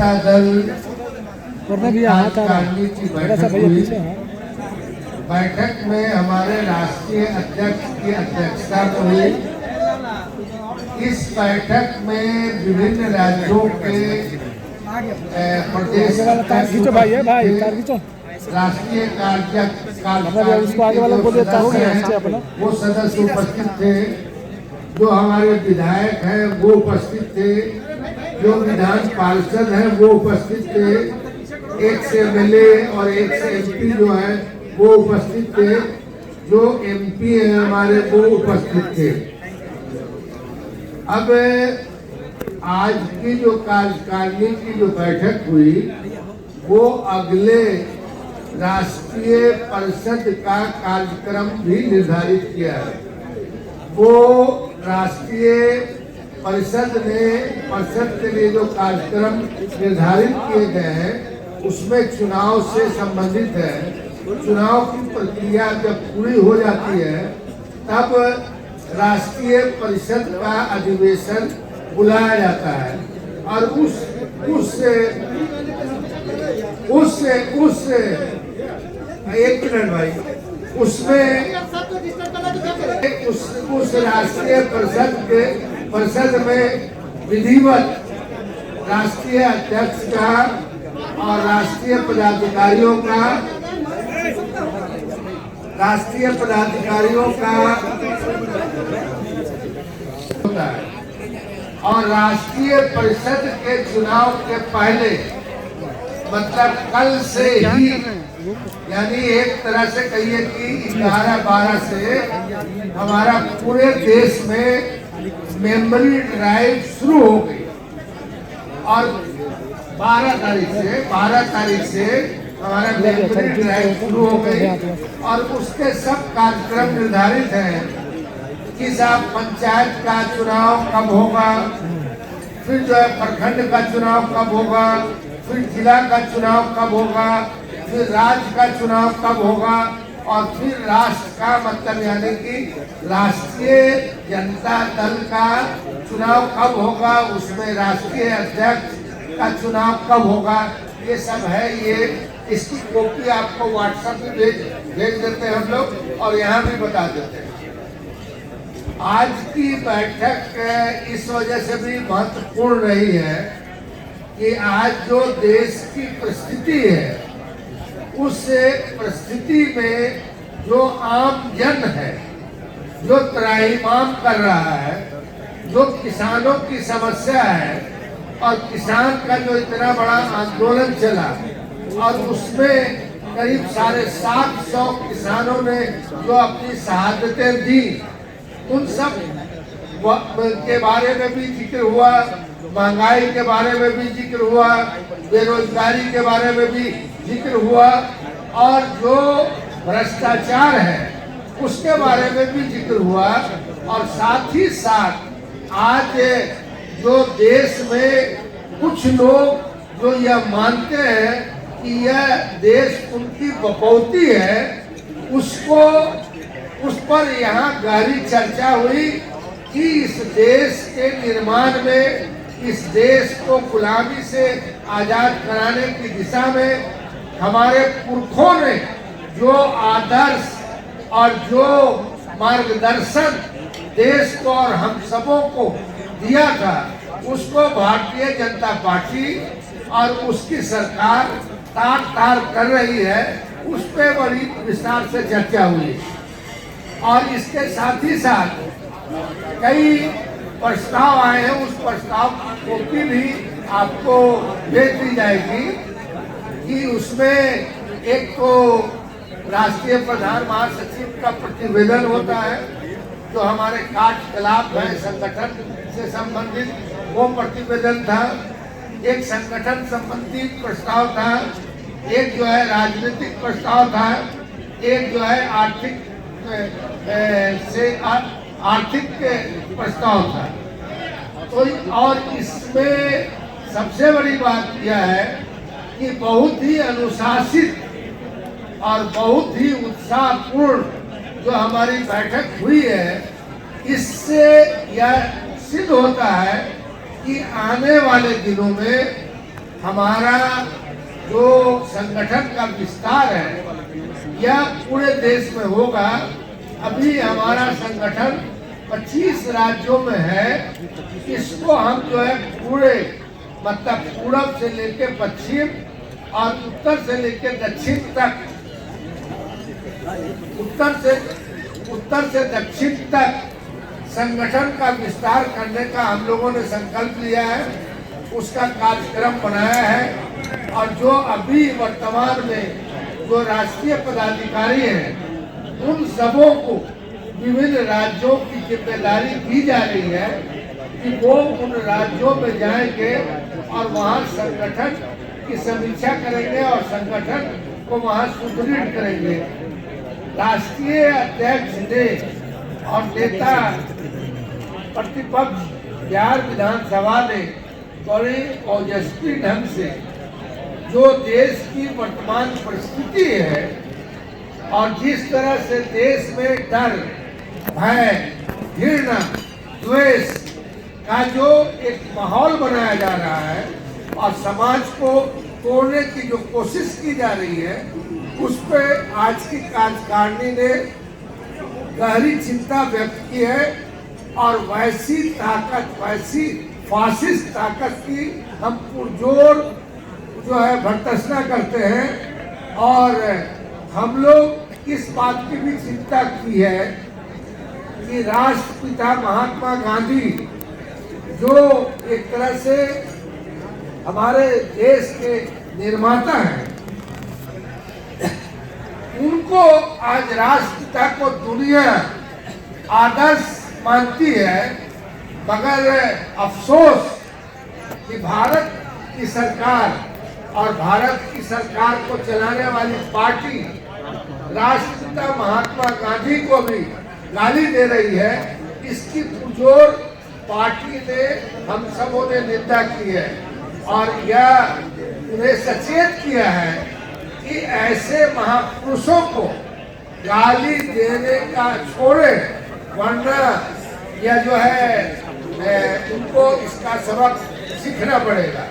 जनता दल कार्यकारिणी की बैठक हुई। बैठक में हमारे राष्ट्रीय अध्यक्ष की अध्यक्षता में हुई। इस बैठक में विभिन्न राज्यों के प्रदेश राष्ट्रीय वो सदस्य उपस्थित थे। जो हमारे विधायक हैं वो उपस्थित थे, जो विधान पार्षद हैं वो उपस्थित थे, एक से एमएलए और एक से एमपी जो है वो उपस्थित थे, जो एमपी हैं हमारे वो उपस्थित थे। अब आज की जो कार्यकारिणी की जो बैठक हुई वो अगले राष्ट्रीय परिषद का कार्यक्रम भी निर्धारित किया है। वो राष्ट्रीय परिषद के लिए जो कार्यक्रम निर्धारित किए गए हैं उसमें चुनाव से संबंधित है। चुनाव की प्रक्रिया जब पूरी हो जाती है तब राष्ट्रीय परिषद का अधिवेशन बुलाया जाता है और एक मिनट भाई, उसमें उस राष्ट्रीय परिषद में विधिवत राष्ट्रीय अध्यक्ष का और राष्ट्रीय पदाधिकारियों का होता है। और राष्ट्रीय परिषद के चुनाव के पहले मतलब कल से ही, यानी एक तरह से कहिए कि 11-12 से हमारा पूरे देश में मेमोरी ड्राइव शुरू हो गई और 12 तारीख से हमारा मेमोरी ड्राइव शुरू हो गई और उसके सब कार्यक्रम निर्धारित हैं कि साहब पंचायत का चुनाव कब होगा, फिर जो है प्रखंड का चुनाव कब होगा, फिर जिला का चुनाव कब होगा, फिर राज्य का चुनाव कब होगा और फिर राष्ट्र का मतलब यानी कि राष्ट्रीय जनता दल का चुनाव कब होगा, उसमें राष्ट्रीय अध्यक्ष का चुनाव कब होगा, ये सब है। ये इसकी कॉपी आपको व्हाट्सएप पे भेज देते हैं हम लोग और यहाँ भी बता देते हैं। आज की बैठक इस वजह से भी महत्वपूर्ण रही है कि आज जो देश की परिस्थिति है उस परिस्थिति में जो आम जन है जो त्राहिमाम कर रहा है, जो किसानों की समस्या है और किसान का जो इतना बड़ा आंदोलन चला और उसमें करीब 750 किसानों ने जो अपनी शहादतें दी, उन सब के बारे में भी जिक्र हुआ, महंगाई के बारे में भी जिक्र हुआ, बेरोजगारी के बारे में भी जिक्र हुआ और जो भ्रष्टाचार है उसके बारे में भी जिक्र हुआ। और साथ ही साथ आज जो देश में कुछ लोग जो यह मानते हैं कि यह देश उनकी बपौती है, उस पर यहाँ गहरी चर्चा हुई कि इस देश के निर्माण में, इस देश को गुलामी से आजाद कराने की दिशा में हमारे पुरखों ने जो आदर्श और जो मार्गदर्शन देश को और हम सबों को दिया था, उसको भारतीय जनता पार्टी और उसकी सरकार तार कर रही है। उस पे बड़ी विस्तार से चर्चा हुई और इसके साथ ही साथ कई प्रस्ताव आए हैं। उस प्रस्ताव की कॉपी भी आपको भेज दी जाएगी कि उसमें एक तो राष्ट्रीय प्रधान महासचिव का प्रतिवेदन होता है, जो हमारे कार्यकलाप है संगठन से संबंधित वो प्रतिवेदन था, एक संगठन संबंधी प्रस्ताव था, एक जो है राजनीतिक प्रस्ताव था, एक जो है आर्थिक प्रस्ताव था। तो और इसमें सबसे बड़ी बात यह है कि बहुत ही अनुशासित और बहुत ही उत्साहपूर्ण जो हमारी बैठक हुई है, इससे यह सिद्ध होता है कि आने वाले दिनों में हमारा जो संगठन का विस्तार है यह पूरे देश में होगा। अभी हमारा संगठन 25 राज्यों में है। इसको हम जो है पूरे मतलब पूरब से लेकर पश्चिम और उत्तर से लेकर दक्षिण तक, उत्तर से दक्षिण तक संगठन का विस्तार करने का हम लोगों ने संकल्प लिया है, उसका कार्यक्रम बनाया है। और जो अभी वर्तमान में जो राष्ट्रीय पदाधिकारी हैं उन सबों को विभिन्न राज्यों की जिम्मेदारी दी जा रही है कि वो उन राज्यों में जाएंगे और वहाँ संगठन की समीक्षा करेंगे और संगठन को वहाँ सुदृढ़ करेंगे। राष्ट्रीय अध्यक्ष ने और नेता प्रतिपक्ष बिहार विधानसभा ने बड़े ओजस्वी ढंग से जो देश की वर्तमान परिस्थिति है और जिस तरह से देश में डर, भय, घृणा, द्वेष का जो एक माहौल बनाया जा रहा है और समाज को तोड़ने की जो कोशिश की जा रही है, उस पर आज की कार्यकारिणी ने गहरी चिंता व्यक्त की है। और वैसी ताकत, वैसी फासिस्ट ताकत की हम पुरजोर जो है भर्त्सना करते हैं। और हम लोग इस बात की भी चिंता की है कि राष्ट्रपिता महात्मा गांधी जो एक तरह से हमारे देश के निर्माता हैं, उनको आज राष्ट्रपिता को दुनिया आदर्श मानती है। मगर अफसोस कि भारत की सरकार और भारत की सरकार को चलाने वाली पार्टी राष्ट्रपिता महात्मा गांधी को भी गाली दे रही है। इसकी पुरजोर पार्टी ने, हम सबों ने निंदा की है और यह उन्हें सचेत किया है कि ऐसे महापुरुषों को गाली देने का छोड़े, वरना यह जो है उनको इसका सबक सीखना पड़ेगा।